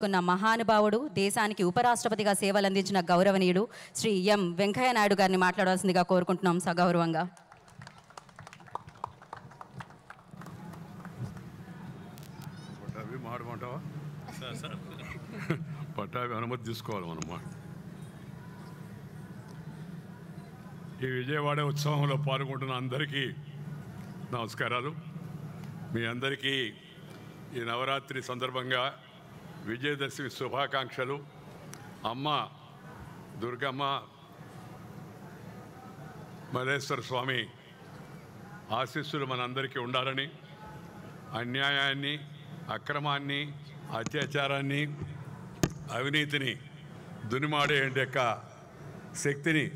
కొన్న మహానుభావుడు దేశానికి ఉపరాష్ట్రపతిగా సేవలు అందించిన గౌరవనీయుడు శ్రీ ఎం వెంకయ్య నాయుడు గారిని మాట్లాడాల్సిందిగా కోరుకుంటున్నాం సగౌరవంగా. పట్టాభి అనుమతి తీసుకోవాలి మనం. ఈ విజయవాడ ఉత్సవంలో పాల్గొంటున్న అందరికీ నమస్కారాలు. మీ అందరికీ ఈ నవరాత్రి సందర్భంగా విజయదశమి శుభాకాంక్షలు. అమ్మ దుర్గమ్మ మల్లేశ్వర స్వామి ఆశీస్సులు మనందరికీ ఉండాలని, అన్యాయాన్ని, అక్రమాన్ని, అత్యాచారాన్ని, అవినీతిని దునిమాడే యొక్క శక్తిని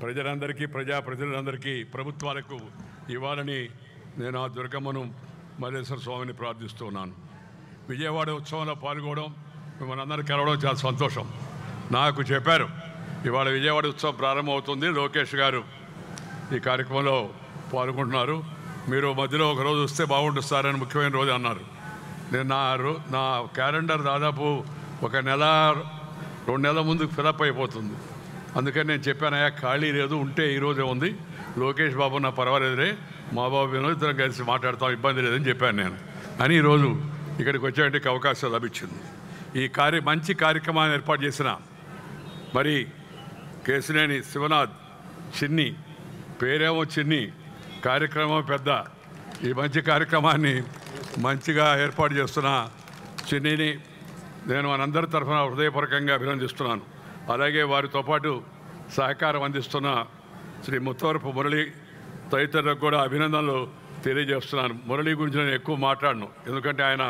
ప్రజలందరికీ, ప్రజలందరికీ, ప్రభుత్వాలకు ఇవ్వాలని నేను ఆ దుర్గమ్మను మల్లేశ్వర స్వామిని ప్రార్థిస్తున్నాను. విజయవాడ ఉత్సవంలో పాల్గొనడం, మిమ్మల్ని అందరికీ కలవడం చాలా సంతోషం. నాకు చెప్పారు ఇవాళ విజయవాడ ఉత్సవం ప్రారంభమవుతుంది, లోకేష్ గారు ఈ కార్యక్రమంలో పాల్గొంటున్నారు, మీరు మధ్యలో ఒక రోజు వస్తే బాగుంటుంది సార్ అని ముఖ్యమైన రోజు అన్నారు. నేను నా క్యాలెండర్ దాదాపు 1 నెల 2 నెలల ముందు ఫిలప్ అయిపోతుంది. అందుకని నేను చెప్పానయ్యా ఖాళీ లేదు, ఉంటే ఈరోజే ఉంది, లోకేష్ బాబు నా పర్వాలేదులే, మా బాబు ఇద్దరం కలిసి మాట్లాడతాం, ఇబ్బంది లేదని చెప్పాను నేను. అని ఈరోజు ఇక్కడికి వచ్చేటికి అవకాశం లభించింది. ఈ మంచి కార్యక్రమాన్ని ఏర్పాటు చేసిన మరి కేశినేని శివనాథ్, చిన్ని పేరేమో చిన్ని, కార్యక్రమం పెద్ద, ఈ మంచి కార్యక్రమాన్ని మంచిగా ఏర్పాటు చేస్తున్న చిన్నిని నేను మనందరి తరఫున హృదయపూర్వకంగా అభినందిస్తున్నాను. అలాగే వారితో పాటు సహకారం అందిస్తున్న శ్రీ ముత్తవరపు మురళి తదితరులకు కూడా అభినందనలు తెలియజేస్తున్నాను. మురళి గురించి నేను ఎక్కువ మాట్లాడను, ఎందుకంటే ఆయన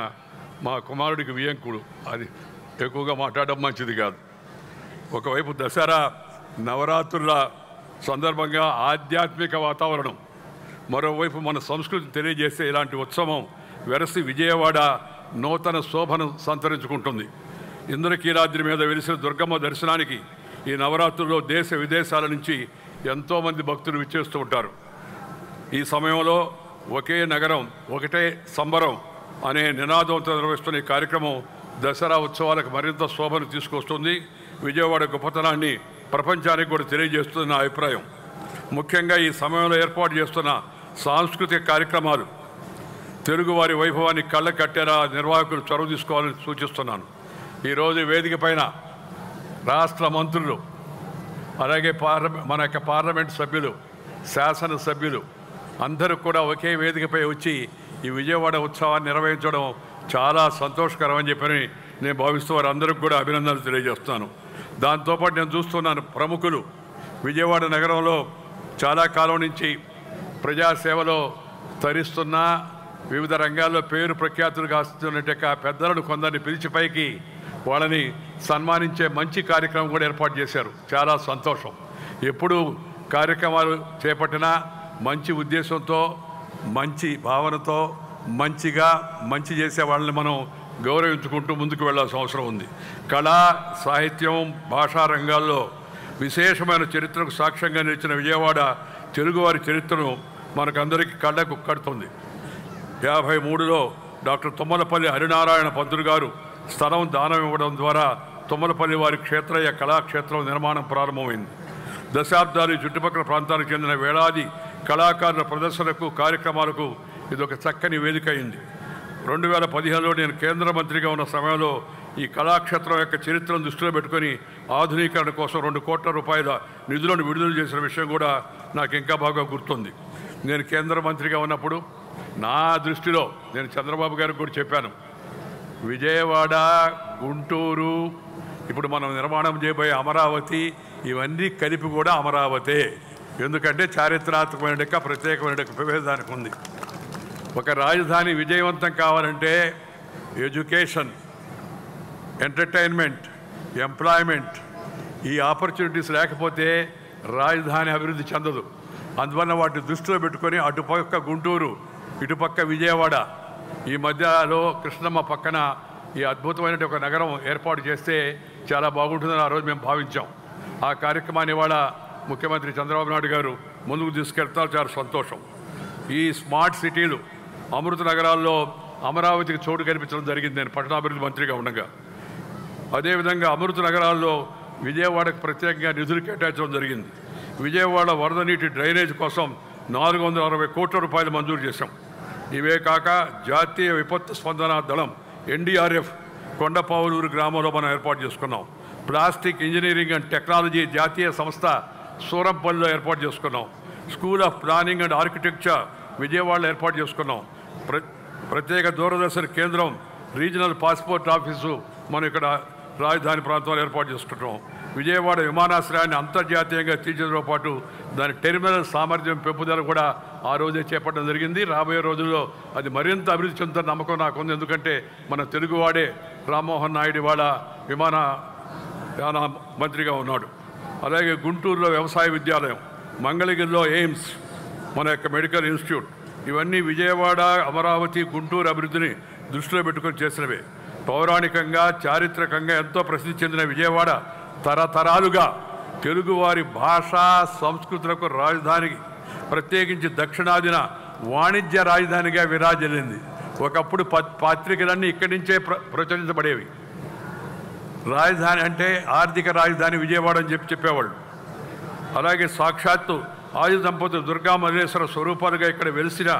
మా కుమారుడికి వియంకుడు, అది ఎక్కువగా మాట్లాడడం మంచిది కాదు. ఒకవైపు దసరా నవరాత్రుల సందర్భంగా ఆధ్యాత్మిక వాతావరణం, మరోవైపు మన సంస్కృతిని తెలియజేసే ఇలాంటి ఉత్సవం వెరసి విజయవాడ నూతన శోభను సంతరించుకుంటుంది. ఇంద్రకీలాద్రి మీద వెలిసిన దుర్గమ్మ దర్శనానికి ఈ నవరాత్రుల్లో దేశ విదేశాల నుంచి ఎంతోమంది భక్తులు విచ్చేస్తూ ఉంటారు. ఈ సమయంలో ఒకే నగరం ఒకటే సంబరం అనే నినాదంతో నిర్వహిస్తున్న ఈ కార్యక్రమం దసరా ఉత్సవాలకు మరింత శోభను తీసుకొస్తుంది. విజయవాడ గొప్పతనాన్ని ప్రపంచానికి కూడా తెలియజేస్తుంది నా అభిప్రాయం. ముఖ్యంగా ఈ సమయంలో ఏర్పాటు చేస్తున్న సాంస్కృతిక కార్యక్రమాలు తెలుగువారి వైభవాన్ని కళ్ళ కట్టేలా నిర్వాహకులు చొరవ తీసుకోవాలని సూచిస్తున్నాను. ఈరోజు వేదిక పైన రాష్ట్ర మంత్రులు, అలాగే మన యొక్క పార్లమెంట్ సభ్యులు, శాసనసభ్యులు అందరూ కూడా ఒకే వేదికపై వచ్చి ఈ విజయవాడ ఉత్సవాన్ని నిర్వహించడం చాలా సంతోషకరం అని చెప్పని నేను భావిస్తూ వారందరికీ కూడా అభినందనలు తెలియజేస్తున్నాను. దాంతోపాటు నేను చూస్తున్నాను, ప్రముఖులు విజయవాడ నగరంలో చాలా కాలం నుంచి ప్రజాసేవలో తరిస్తున్న, వివిధ రంగాల్లో పేరు ప్రఖ్యాతులు కాస్తున్నట్టు పెద్దలను కొందరిని పిలిచి పైకి వాళ్ళని సన్మానించే మంచి కార్యక్రమం కూడా ఏర్పాటు చేశారు. చాలా సంతోషం. ఎప్పుడు కార్యక్రమాలు చేపట్టినా మంచి ఉద్దేశంతో, మంచి భావనతో, మంచి చేసే వాళ్ళని మనం గౌరవించుకుంటూ ముందుకు వెళ్ళాల్సిన అవసరం ఉంది. కళా, సాహిత్యం, భాషా రంగాల్లో విశేషమైన చరిత్రకు సాక్ష్యంగా నిలిచిన విజయవాడ తెలుగువారి చరిత్రను మనకందరికీ కళ్ళకు కడుతుంది. 1953లో డాక్టర్ తుమ్మలపల్లి హరినారాయణ పంతులు గారు స్థలం దానం ఇవ్వడం ద్వారా తుమ్మలపల్లి వారి క్షేత్రయ్య కళాక్షేత్రం నిర్మాణం ప్రారంభమైంది. దశాబ్దాలు చుట్టుపక్కల ప్రాంతాలకు చెందిన వేలాది కళాకారుల ప్రదర్శనకు, కార్యక్రమాలకు ఇదొక చక్కని వేదిక అయింది. 2015లో నేను కేంద్ర మంత్రిగా ఉన్న సమయంలో ఈ కళాక్షేత్రం యొక్క చరిత్రను దృష్టిలో పెట్టుకొని ఆధునీకరణ కోసం 2 కోట్ల రూపాయల నిధులను విడుదల చేసిన విషయం కూడా నాకు ఇంకా బాగా గుర్తుంది. నేను కేంద్ర మంత్రిగా ఉన్నప్పుడు నా దృష్టిలో నేను చంద్రబాబు గారికి కూడా చెప్పాను, విజయవాడ, గుంటూరు, ఇప్పుడు మనం నిర్మాణం చేయబోయే అమరావతి, ఇవన్నీ కలిపి కూడా అమరావతే. ఎందుకంటే చారిత్రాత్మకమైన ప్రత్యేకమైన విభేదానికి ఉంది. ఒక రాజధాని విజయవంతం కావాలంటే ఎడ్యుకేషన్, ఎంటర్టైన్మెంట్, ఎంప్లాయ్మెంట్, ఈ ఆపర్చునిటీస్ లేకపోతే రాజధాని అభివృద్ధి చెందదు. అందువల్ల వాటిని దృష్టిలో పెట్టుకొని అటుపక్క గుంటూరు, ఇటుపక్క విజయవాడ, ఈ మధ్యలో కృష్ణమ్మ పక్కన ఈ అద్భుతమైన ఒక నగరం ఏర్పాటు చేస్తే చాలా బాగుంటుందని ఆ రోజు మేము భావించాం. ఆ కార్యక్రమాన్ని ఇవాళ ముఖ్యమంత్రి చంద్రబాబు నాయుడు గారు ముందుకు తీసుకెళ్తారు, చాలా సంతోషం. ఈ స్మార్ట్ సిటీలు, అమృత నగరాల్లో అమరావతికి చోటు కల్పించడం జరిగింది నేను పట్టణాభివృద్ధి మంత్రిగా ఉండగా. అదేవిధంగా అమృత నగరాల్లో విజయవాడకు ప్రత్యేకంగా నిధులు కేటాయించడం జరిగింది. విజయవాడ వరద నీటి డ్రైనేజ్ కోసం 460 కోట్ల రూపాయలు మంజూరు చేశాం. ఇవే కాక జాతీయ విపత్తు స్పందన దళం NDRF కొండపావులూరు గ్రామంలో మనం ఏర్పాటు చేసుకున్నాం. ప్లాస్టిక్ ఇంజనీరింగ్ అండ్ టెక్నాలజీ జాతీయ సంస్థ సూరంపల్లిలో ఏర్పాటు చేసుకున్నాం. School of planning and architecture విజయవాడలో ఏర్పాటు చేసుకున్నాం. ప్రత్యేక దూరదర్శన్ కేంద్రం రీజనల్ పాస్పోర్ట్ ఆఫీసు మనం ఇక్కడ రాజధాని ప్రాంతంలో ఏర్పాటు చేసుకుంటాం. విజయవాడ విమానాశ్రయాన్ని అంతర్జాతీయంగా తీర్చడంతో పాటు దాని టెర్మినల్ సామర్థ్యం పెంపుదల కూడా ఆ రోజే చేపట్టడం జరిగింది. రాబోయే రోజుల్లో అది మరింత అభివృద్ధి చెందుతున్న నమ్మకం నాకు ఉంది. ఎందుకంటే మన తెలుగువాడే రామ్మోహన్ నాయుడు ఇవాళ విమానయాన మంత్రిగా ఉన్నాడు. అలాగే గుంటూరులో వ్యవసాయ విద్యాలయం, మంగళగిరిలో ఎయిమ్స్, మన యొక్క మెడికల్ ఇన్స్టిట్యూట్, ఇవన్నీ విజయవాడ, అమరావతి, గుంటూరు అభివృద్ధిని దృష్టిలో పెట్టుకొని చేసినవే. పౌరాణికంగా చారిత్రకంగా ఎంతో ప్రసిద్ధి చెందిన విజయవాడ తరతరాలుగా తెలుగువారి భాషా సంస్కృతులకు రాజధానికి, ప్రత్యేకించి దక్షిణాదిన వాణిజ్య రాజధానిగా విరాజిల్లింది. ఒకప్పుడు పత్రికలన్నీ ఇక్కడి నుంచే ప్రచురించబడేవి. రాజధాని అంటే ఆర్థిక రాజధాని విజయవాడ అని చెప్పేవాళ్ళు. అలాగే సాక్షాత్తు ఆది దంపతులు దుర్గా మల్లేశ్వర స్వరూపాలుగా ఇక్కడ వెలిసిన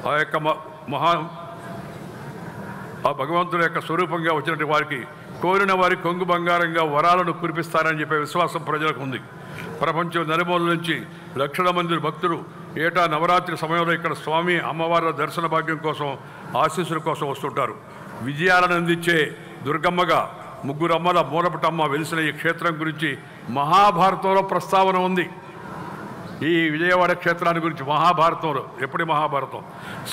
ఆ యొక్క ఆ భగవంతుడి యొక్క స్వరూపంగా వచ్చినట్టు వారికి కోరిన వారి కొంగు బంగారంగా వరాలను కురిపిస్తారని చెప్పే విశ్వాసం ప్రజలకు ఉంది. ప్రపంచం నలుమూలల నుంచి లక్షల మంది భక్తులు ఏటా నవరాత్రి సమయంలో ఇక్కడ స్వామి అమ్మవార్ల దర్శన భాగ్యం కోసం, ఆశీస్సుల కోసం వస్తుంటారు. విజయాలను అందించే దుర్గమ్మగా ముగ్గురు అమ్మల మూలపటమ్మ వెలిసిన ఈ క్షేత్రం గురించి మహాభారతంలో ప్రస్తావన ఉంది. ఈ విజయవాడ క్షేత్రాన్ని గురించి మహాభారతంలో, ఎప్పటి మహాభారతం,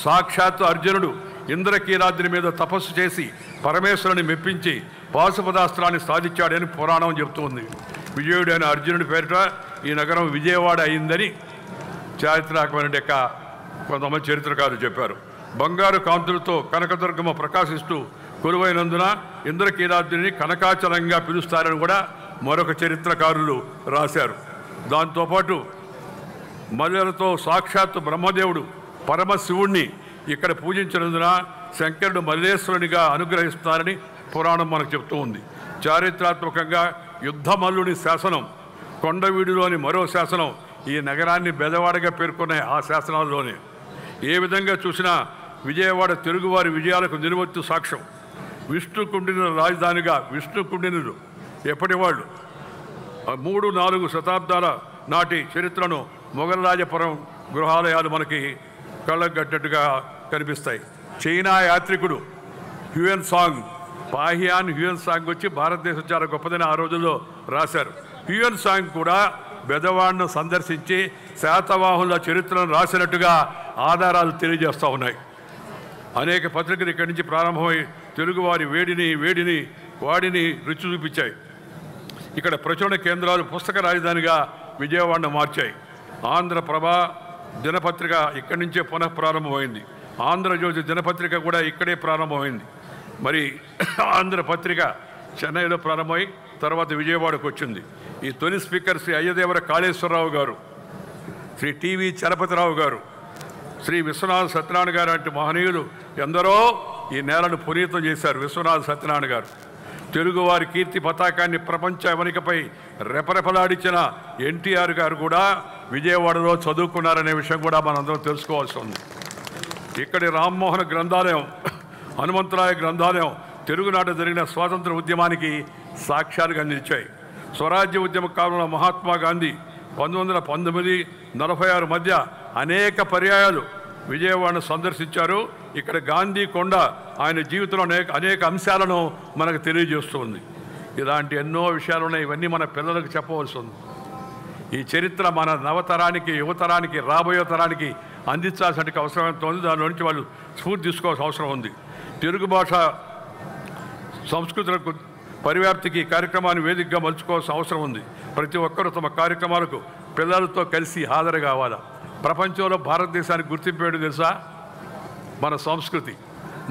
సాక్షాత్తు అర్జునుడు ఇంద్రకీలాద్రి మీద తపస్సు చేసి పరమేశ్వరుని మెప్పించి పాశుపదాస్త్రాన్ని సాధించాడని పురాణం చెబుతుంది. విజయుడైన అర్జునుడి పేరిట ఈ నగరం విజయవాడ అయిందని చారిత్రాత్మక కొంతమంది చరిత్రకారులు చెప్పారు. బంగారు కాంతులతో కనకదుర్గమ్మ ప్రకాశిస్తూ కొలువైనందున ఇంద్రకీలాద్రిని కనకాచలంగా పిలుస్తారని కూడా మరొక చరిత్రకారులు రాశారు. దాంతోపాటు మల్లెలతో సాక్షాత్తు బ్రహ్మదేవుడు పరమశివుణ్ణి ఇక్కడ పూజించినందున శంకరుడు మల్లేశ్వరునిగా అనుగ్రహిస్తారని పురాణం మనకు చెప్తూ ఉంది. చారిత్రాత్మకంగా యుద్ధమల్లుని శాసనం, కొండవీడులోని మరో శాసనం ఈ నగరాన్ని బెదవాడగా పేర్కొనే ఆ శాసనాల్లోనే. ఏ విధంగా చూసినా విజయవాడ తెలుగువారి విజయాలకు నిలువెత్తు సాక్ష్యం. విష్ణుకుండినుల రాజధానిగా విష్ణుకుండినులు ఎప్పటివాళ్ళు 3-4 శతాబ్దాల నాటి చరిత్రను మొఘల్ రాజపురం గృహాలయాలు మనకి కళ్ళకు కట్టినట్టుగా కనిపిస్తాయి. చైనా యాత్రికుడు Hiuen Tsang, Fa Hien Hiuen Tsang వచ్చి భారతదేశం చాలా గొప్పదని ఆ రోజుల్లో రాశారు. హ్యూయన్ సాంగ్ కూడా బెదవాడను సందర్శించి శాతవాహనుల చరిత్రను రాసినట్టుగా ఆధారాలు తెలియజేస్తూ ఉన్నాయి. అనేక పత్రికలు ఇక్కడి నుంచి ప్రారంభమై తెలుగువారి వాడిని రుచి చూపించాయి. ఇక్కడ ప్రచురణ కేంద్రాలు పుస్తక రాజధానిగా విజయవాడను మార్చాయి. ఆంధ్రప్రభ దినపత్రిక ఇక్కడి నుంచే పునః ప్రారంభమైంది. ఆంధ్రజ్యోతి దినపత్రిక కూడా ఇక్కడే ప్రారంభమైంది. మరి ఆంధ్రపత్రిక చెన్నైలో ప్రారంభమై తర్వాత విజయవాడకు వచ్చింది. ఈ తొలి స్పీకర్ శ్రీ అయ్యదేవర కాళేశ్వరరావు గారు, శ్రీ టీవీ చలపతిరావు గారు, శ్రీ విశ్వనాథ సత్యనారాయణ గారు అంటే మహనీయులు ఎందరో ఈ నేలను పునీతం చేశారు. విశ్వనాథ సత్యనారాయణ గారు తెలుగువారి కీర్తి పతాకాన్ని ప్రపంచ అవనికపై రెపరెపలాడించిన NTR గారు కూడా విజయవాడలో చదువుకున్నారనే విషయం కూడా మనందరం తెలుసుకోవాల్సి ఉంది. ఇక్కడి రామ్మోహన గ్రంథాలయం, హనుమంతరాయ గ్రంథాలయం తెలుగునాట జరిగిన స్వాతంత్ర ఉద్యమానికి సాక్ష్యాలుగా నిలిచాయి. స్వరాజ్య ఉద్యమ కాలంలో మహాత్మా గాంధీ 1919-46 మధ్య అనేక పర్యాయాలు విజయవాడను సందర్శించారు. ఇక్కడ గాంధీ కొండ ఆయన జీవితంలో అనేక అంశాలను మనకు తెలియజేస్తుంది. ఇలాంటి ఎన్నో విషయాలు ఉన్నాయి. ఇవన్నీ మన పిల్లలకు చెప్పవలసి ఉంది. ఈ చరిత్ర మన నవతరానికి, యువతరానికి, రాబోయే తరానికి అందించాల్సిన అవసరం ఎంత ఉంది. దాని నుంచి వాళ్ళు స్ఫూర్తి తీసుకోవాల్సిన అవసరం ఉంది. తెలుగు భాష సంస్కృతులకు పరివ్యాప్తికి కార్యక్రమాన్ని వేదికగా మలుచుకోవాల్సిన అవసరం ఉంది. ప్రతి ఒక్కరూ తమ కార్యక్రమాలకు పిల్లలతో కలిసి హాజరు కావాలా. ప్రపంచంలో భారతదేశానికి గుర్తింపు ఏంటో తెలుసా? మన సంస్కృతి,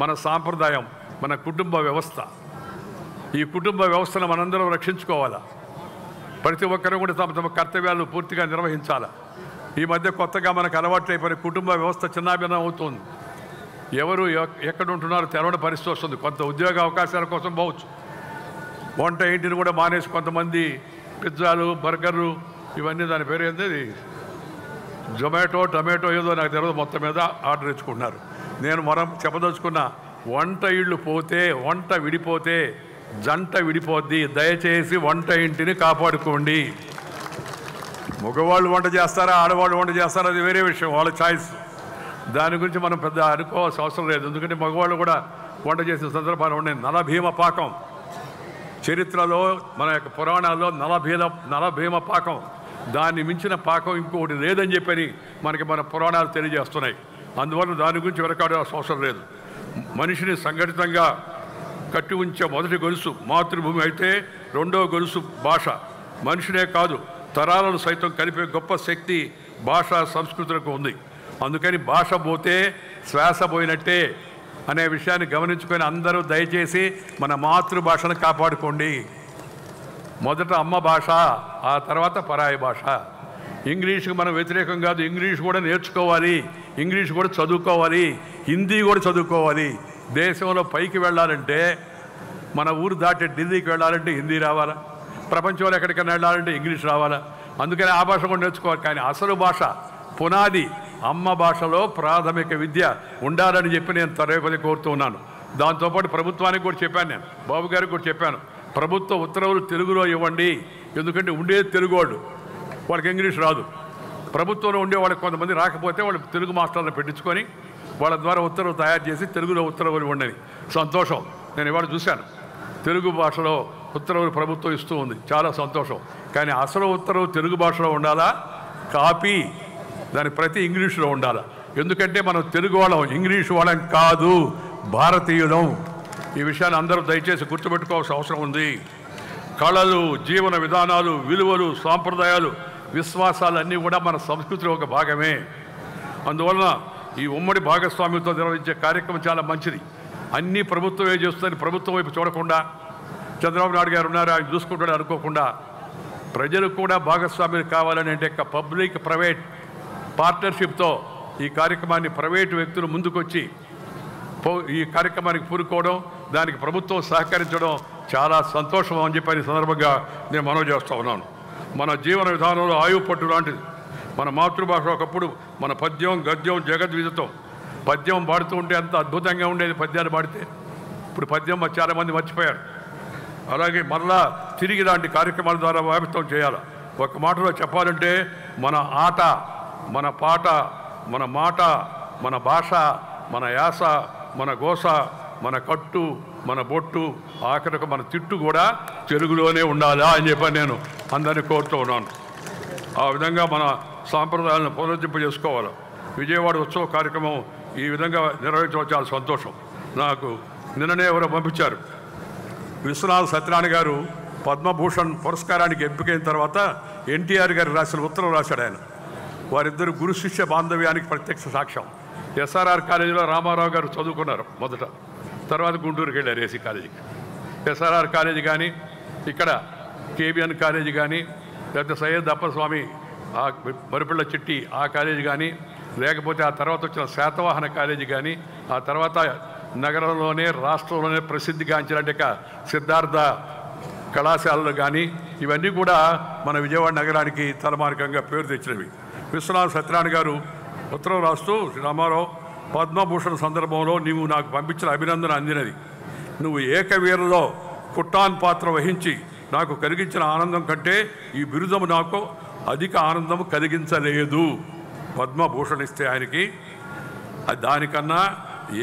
మన సాంప్రదాయం, మన కుటుంబ వ్యవస్థ. ఈ కుటుంబ వ్యవస్థను మనందరం రక్షించుకోవాలా. ప్రతి ఒక్కరూ కూడా తమ తమ కర్తవ్యాలను పూర్తిగా నిర్వహించాలా. ఈ మధ్య కొత్తగా మనకు అలవాటు అయిపోయిన కుటుంబ వ్యవస్థ చిన్నాభిన్నం అవుతుంది. ఎవరు ఎక్కడ ఉంటున్నారో తెలవని పరిస్థితి వస్తుంది. కొంత ఉద్యోగ అవకాశాల కోసం పోవచ్చు, వంట ఇంటిని కూడా మానేసి కొంతమంది పిజ్జాలు బర్గర్లు ఇవన్నీ దాని పేరు ఏంది జొమాటో టమాటో ఏదో నాకు తెలియదు మొత్తం మీద ఆర్డర్ ఇచ్చుకుంటున్నారు. నేను మనం చెప్పదలుచుకున్న వంట ఇళ్ళు పోతే వంట విడిపోతే జంట విడిపోద్ది. దయచేసి వంట ఇంటిని కాపాడుకోండి. మగవాళ్ళు వంట చేస్తారా ఆడవాళ్ళు వంట చేస్తారా అది వేరే విషయం, వాళ్ళ ఛాయిస్. దాని గురించి మనం పెద్ద అనుకోవాల్సిన అవసరం లేదు. ఎందుకంటే మగవాళ్ళు కూడా వంట చేసిన సందర్భాలు ఉన్నాయి. నలభీమ పాకం చరిత్రలో మన యొక్క పురాణాల్లో నలభీమ పాకం, దాన్ని మించిన పాకం ఇంకొకటి లేదని చెప్పని మనకి మన పురాణాలు తెలియజేస్తున్నాయి. అందువల్ల దాని గురించి వెనకాడాల్సిన అవసరం లేదు. మనిషిని సంఘటితంగా కట్టి ఉంచే మొదటి గొలుసు మాతృభూమి అయితే రెండవ గొలుసు భాష. మనిషినే కాదు తరాలను సైతం కలిపే గొప్ప శక్తి భాష సంస్కృతులకు ఉంది. అందుకని భాష పోతే శ్వాస పోయినట్టే అనే విషయాన్ని గమనించుకొని అందరూ దయచేసి మన మాతృభాషను కాపాడుకోండి. మొదట అమ్మ భాష, ఆ తర్వాత పరాయి భాష. ఇంగ్లీష్కి మనం వ్యతిరేకం కాదు, ఇంగ్లీష్ కూడా నేర్చుకోవాలి, ఇంగ్లీష్ కూడా చదువుకోవాలి, హిందీ కూడా చదువుకోవాలి. దేశంలో పైకి వెళ్ళాలంటే మన ఊరు దాటి ఢిల్లీకి వెళ్ళాలంటే హిందీ రావాలా, ప్రపంచంలో ఎక్కడికైనా వెళ్ళాలంటే ఇంగ్లీష్ రావాలా. అందుకని ఆ భాష కూడా నేర్చుకోవాలి. కానీ అసలు భాష పునాది అమ్మ భాషలో ప్రాథమిక విద్య ఉండాలని చెప్పి నేను తరగతి కోరుతూ ఉన్నాను. దాంతోపాటు ప్రభుత్వానికి కూడా చెప్పాను, నేను బాబు గారికి కూడా చెప్పాను, ప్రభుత్వ ఉత్తర్వులు తెలుగులో ఇవ్వండి. ఎందుకంటే ఉండేది తెలుగు వాళ్ళకి ఇంగ్లీష్ రాదు. ప్రభుత్వంలో ఉండే వాళ్ళకి కొంతమంది రాకపోతే వాళ్ళు తెలుగు మాస్టర్లను పెట్టించుకొని వాళ్ళ ద్వారా ఉత్తర్వులు తయారు చేసి తెలుగులో ఉత్తర్వులు ఇవ్వండి. సంతోషం, నేను ఇవాళ చూశాను తెలుగు భాషలో ఉత్తర్వులు ప్రభుత్వం ఇస్తూ ఉంది, చాలా సంతోషం. కానీ అసలు ఉత్తర్వు తెలుగు భాషలో ఉండాలా, కాపీ దాని ప్రతి ఇంగ్లీషులో ఉండాలి. ఎందుకంటే మనం తెలుగు వాళ్ళం, ఇంగ్లీష్ వాళ్ళం కాదు, భారతీయులం. ఈ విషయాన్ని అందరూ దయచేసి గుర్తుపెట్టుకోవాల్సిన అవసరం ఉంది. కళలు, జీవన విధానాలు, విలువలు, సాంప్రదాయాలు, విశ్వాసాలు అన్నీ కూడా మన సంస్కృతిలో ఒక భాగమే. అందువలన ఈ ఉమ్మడి భాగస్వామ్యంతో నిర్వహించే కార్యక్రమం చాలా మంచిది. అన్నీ ప్రభుత్వమే చేస్తుందని ప్రభుత్వం వైపు చూడకుండా చంద్రబాబు నాయుడు గారు ఉన్నారు ఆయన చూసుకుంటాడు అనుకోకుండా ప్రజలకు కూడా భాగస్వామ్యం కావాలని అంటే పబ్లిక్ ప్రైవేట్ పార్ట్నర్షిప్తో ఈ కార్యక్రమాన్ని ప్రైవేటు వ్యక్తులు ముందుకొచ్చి ఈ కార్యక్రమానికి పూనుకోవడం, దానికి ప్రభుత్వం సహకరించడం చాలా సంతోషం అని చెప్పి సందర్భంగా నేను మనవి చేస్తూ ఉన్నాను. మన జీవన విధానంలో ఆయువు పట్టు లాంటిది. మన మాతృభాష ఒకప్పుడు మన పద్యం గద్యం జగద్విదితం. పద్యం పాడుతూ ఉంటే అంత అద్భుతంగా ఉండేది పద్యాలు పాడితే. ఇప్పుడు పద్యం చాలామంది మర్చిపోయారు. అలాగే మరలా తిరిగి ఇలాంటి కార్యక్రమాల ద్వారా వ్యాపితం చేయాలి. ఒక మాటలో చెప్పాలంటే మన ఆట, మన పాట, మన మాట, మన భాష, మన యాస, మన గోస, మన కట్టు, మన బొట్టు, ఆఖరికి మన తిట్టు కూడా తెలుగులోనే ఉండాలా అని చెప్పి నేను అందరినీ కోరుతూ ఉన్నాను. ఆ విధంగా మన సాంప్రదాయాలను పునరుద్ధరింపజేసుకోవాలి. విజయవాడ ఉత్సవ కార్యక్రమం ఈ విధంగా నిర్వహించడం చాలా సంతోషం. నాకు నిన్ననే ఎవరో పంపించారు, విశ్వనాథ్ సత్యనారాయణ గారు పద్మభూషణ్ పురస్కారానికి ఎంపికైన తర్వాత ఎన్టీఆర్ గారికి రాసిన ఉత్తరం రాశాడు ఆయన. వారిద్దరు గురు శిష్య బాంధవ్యానికి ప్రత్యక్ష సాక్ష్యం. ఎస్ఆర్ఆర్ కాలేజీలో రామారావు గారు చదువుకున్నారు మొదట, తర్వాత గుంటూరుకి వెళ్ళారు ఏసీ కాలేజీకి. ఎస్ఆర్ఆర్ కాలేజీ కానీ, ఇక్కడ కేబిఎన్ కాలేజీ కానీ, లేకపోతే సయ్యద్ అప్పస్వామి మరిపిళ్ళ చిట్టి ఆ కాలేజీ కానీ, లేకపోతే ఆ తర్వాత వచ్చిన శాతవాహన కాలేజీ కానీ, ఆ తర్వాత నగరంలోనే రాష్ట్రంలోనే ప్రసిద్ధిగాంచినట్టు సిద్ధార్థ కళాశాలలు కానీ, ఇవన్నీ కూడా మన విజయవాడ నగరానికి తలమానికంగా పేరు తెచ్చినవి. విశ్వనాథ్ సత్యనారాయణ గారు ఉత్తరం రాస్తూ, రామారావు, పద్మభూషణ్ సందర్భంలో నీవు నాకు పంపించిన అభినందన అందినది. నువ్వు ఏకవీరలో కుట్టాన్ పాత్ర వహించి నాకు కలిగించిన ఆనందం కంటే ఈ బిరుదము నాకు అధిక ఆనందం కలిగించలేదు. పద్మభూషణ్ ఇస్తే ఆయనకి దానికన్నా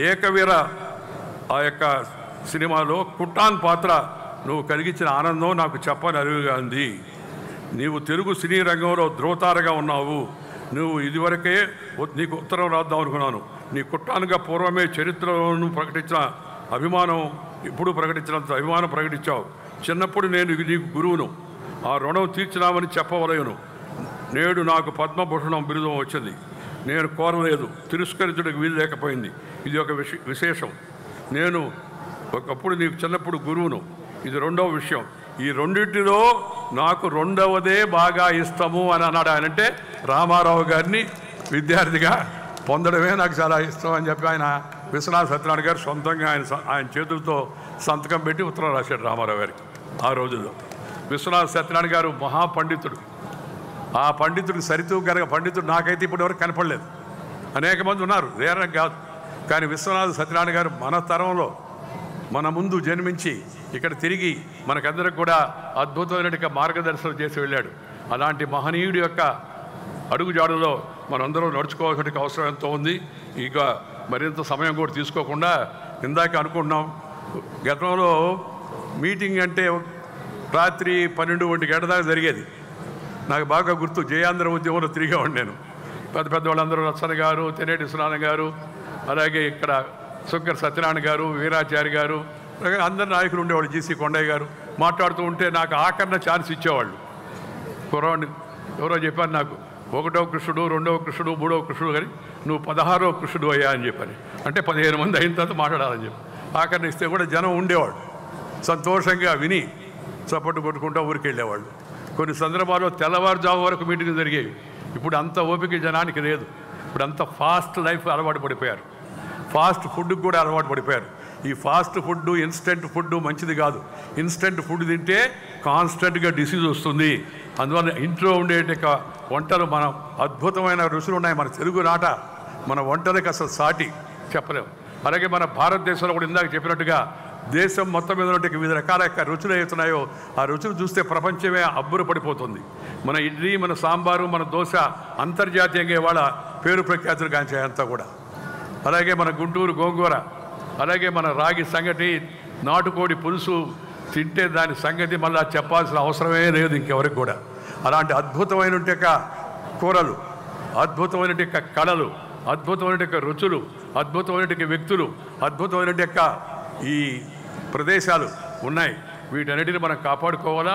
ఏకవీర ఆ యొక్క సినిమాలో కుట్టాన్ పాత్ర నువ్వు కలిగించిన ఆనందం నాకు చెప్పని అరువుగా ఉంది. నీవు తెలుగు సినీ రంగంలో ధ్రువతారగా ఉన్నావు. నువ్వు ఇదివరకే నీకు ఉత్తరం రాద్దాం అనుకున్నాను. నీ కుట్టానుగా పూర్వమే చరిత్రను ప్రకటించిన అభిమానం, ఇప్పుడు ప్రకటించినంత అభిమానం ప్రకటించావు. చిన్నప్పుడు నేను నీకు గురువును, ఆ రుణం తీర్చినామని చెప్పవలేను. నేడు నాకు పద్మభూషణం బిరుదం వచ్చింది. నేను కోరలేదు, తిరస్కరించడానికి వీలు లేకపోయింది. ఇది ఒక విశేషం. నేను ఒకప్పుడు నీకు చిన్నప్పుడు గురువును, ఇది రెండవ విషయం. ఈ రెండింటిలో నాకు రెండవదే బాగా ఇష్టము అని అన్నాడు ఆయన. అంటే రామారావు గారిని విద్యార్థిగా పొందడమే నాకు చాలా ఇష్టం అని చెప్పి ఆయన విశ్వనాథ్ సత్యనారాయణ గారు సొంతంగా ఆయన చేతులతో సంతకం పెట్టి ఉత్తరం రాశాడు రామారావు గారికి. ఆ రోజుల్లో. విశ్వనాథ సత్యనారాయణ గారు మహాపండితుడు. ఆ పండితుడికి సరితూగల పండితుడు నాకైతే ఇప్పటివరకు కనపడలేదు. అనేక మంది ఉన్నారు, రేరం కాదు. కానీ విశ్వనాథ సత్యనారాయణ గారు మన తరంలో మన ముందు జన్మించి ఇక్కడ తిరిగి మనకందరికి కూడా అద్భుతమైన మార్గదర్శనం చేసి వెళ్ళాడు. అలాంటి మహనీయుడి యొక్క అడుగుజాడులో మనందరం నడుచుకోవాల్సిన అవసరం ఎంతో ఉంది. ఇక మరింత సమయం కూడా తీసుకోకుండా ఇందాక అనుకుంటున్నాం, గతంలో మీటింగ్ అంటే రాత్రి 12-1 గంటల దాకా జరిగేది. నాకు బాగా గుర్తు, జయాంధ్ర ఉద్యమంలో తిరిగేవాడిని నేను. పెద్ద వాళ్ళందరూ రచ్చన గారు, తెనేటి విశ్వనాథం గారు, అలాగే ఇక్కడ శంకర్ సత్యనారాయణ గారు, వీరాచారి గారు, అందరు నాయకులు ఉండేవాళ్ళు, జీసీ కొండయ్య గారు మాట్లాడుతూ ఉంటే నాకు ఆఖరణ ఛాన్స్ ఇచ్చేవాళ్ళు. కుర్రవాడిని ఎవరో చెప్పారు నాకు, 1వ కృష్ణుడు, 2వ కృష్ణుడు, 3వ కృష్ణుడు, కానీ నువ్వు 16వ కృష్ణుడు అయ్యా అని చెప్పని. అంటే 15 మంది అయిన తర్వాత మాట్లాడాలని చెప్పి ఆఖరణ ఇస్తే కూడా జనం ఉండేవాడు. సంతోషంగా విని చప్పట్టు కొట్టుకుంటూ ఊరికి వెళ్ళేవాళ్ళు. కొన్ని సందర్భాల్లో తెల్లవారుజాము వరకు మీటింగ్ జరిగేవి. ఇప్పుడు అంత ఓపిక జనానికి లేదు. ఇప్పుడు అంత ఫాస్ట్ లైఫ్ అలవాటు పడిపోయారు. ఫాస్ట్ ఫుడ్కి కూడా అలవాటు పడిపోయారు. ఈ ఫాస్ట్ ఫుడ్, ఇన్స్టెంట్ ఫుడ్ మంచిది కాదు. ఇన్స్టెంట్ ఫుడ్ తింటే కాన్స్టెంట్గా డిసీజ్ వస్తుంది. అందువల్ల ఇంట్లో ఉండే వంటలు, మన అద్భుతమైన రుచులు ఉన్నాయి. మన తెలుగు నాట మన వంటలకు అసలు సాటి చెప్పలేము. అలాగే మన భారతదేశంలో కూడా ఇందాక చెప్పినట్టుగా దేశం మొత్తం మీద ఉంటే వివిధ రకాల రుచులు అవుతున్నాయో ఆ రుచులు చూస్తే ప్రపంచమే అబ్బురపడిపోతుంది. మన ఇడ్లీ, మన సాంబారు, మన దోశ అంతర్జాతీయంగా ఇవాళ పేరు ప్రఖ్యాతులు గాంచాయంతా కూడా. అలాగే మన గుంటూరు గోంగూర, అలాగే మన రాగి సంగటి, నాటుకోడి పులుసు తింటే దాని సంగతి మళ్ళీ చెప్పాల్సిన అవసరమే లేదు ఇంకెవరికి కూడా. అలాంటి అద్భుతమైన కూరలు, అద్భుతమైన కళలు, అద్భుతమైన రుచులు, అద్భుతమైన వ్యక్తులు, అద్భుతమైన ఈ ప్రదేశాలు ఉన్నాయి. వీటన్నిటిని మనం కాపాడుకోవాలా,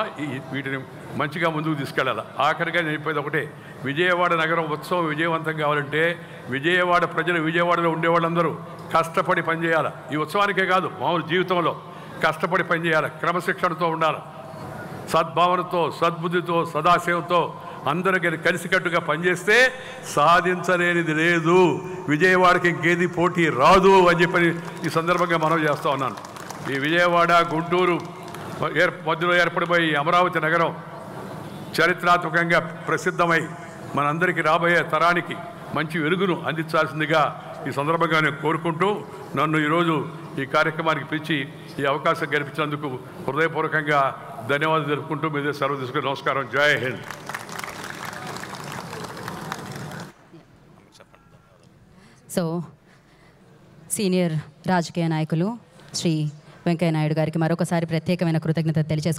వీటిని మంచిగా ముందుకు తీసుకెళ్ళాలా. ఆఖరిగా నేను చెప్పేది ఒకటే, విజయవాడ నగరం ఉత్సవం విజయవంతం కావాలంటే విజయవాడ ప్రజలు, విజయవాడలో ఉండేవాళ్ళందరూ కష్టపడి పనిచేయాలి. ఈ ఉత్సవానికే కాదు, మామూలు జీవితంలో కష్టపడి పనిచేయాలి, క్రమశిక్షణతో ఉండాలి, సద్భావనతో, సద్బుద్ధితో, సదాశయంతో అందరికీ కలిసికట్టుగా పనిచేస్తే సాధించలేనిది లేదు. విజయవాడకి ఇంకేది పోటీ రాదు అని చెప్పని ఈ సందర్భంగా మనం చేస్తూ ఉన్నాను. ఈ విజయవాడ, గుంటూరు మధ్యలో ఏర్పడిపోయి అమరావతి నగరం చరిత్రాత్మకంగా ప్రసిద్ధమై మనందరికీ రాబోయే తరానికి మంచి వెలుగును అందించాల్సిందిగా ఈ సందర్భంగా నేను కోరుకుంటూ, నన్ను ఈరోజు ఈ కార్యక్రమానికి పిలిచి ఈ అవకాశం కల్పించినందుకు హృదయపూర్వకంగా ధన్యవాదాలు తెలుపుకుంటూ మీదే సెలవు తీసుకుని నమస్కారం. జై హింద్. సో సీనియర్ రాజకీయ నాయకులు శ్రీ వెంకయ్య నాయుడు గారికి మరొకసారి ప్రత్యేకమైన కృతజ్ఞత తెలియజేసుకుంటున్నాను.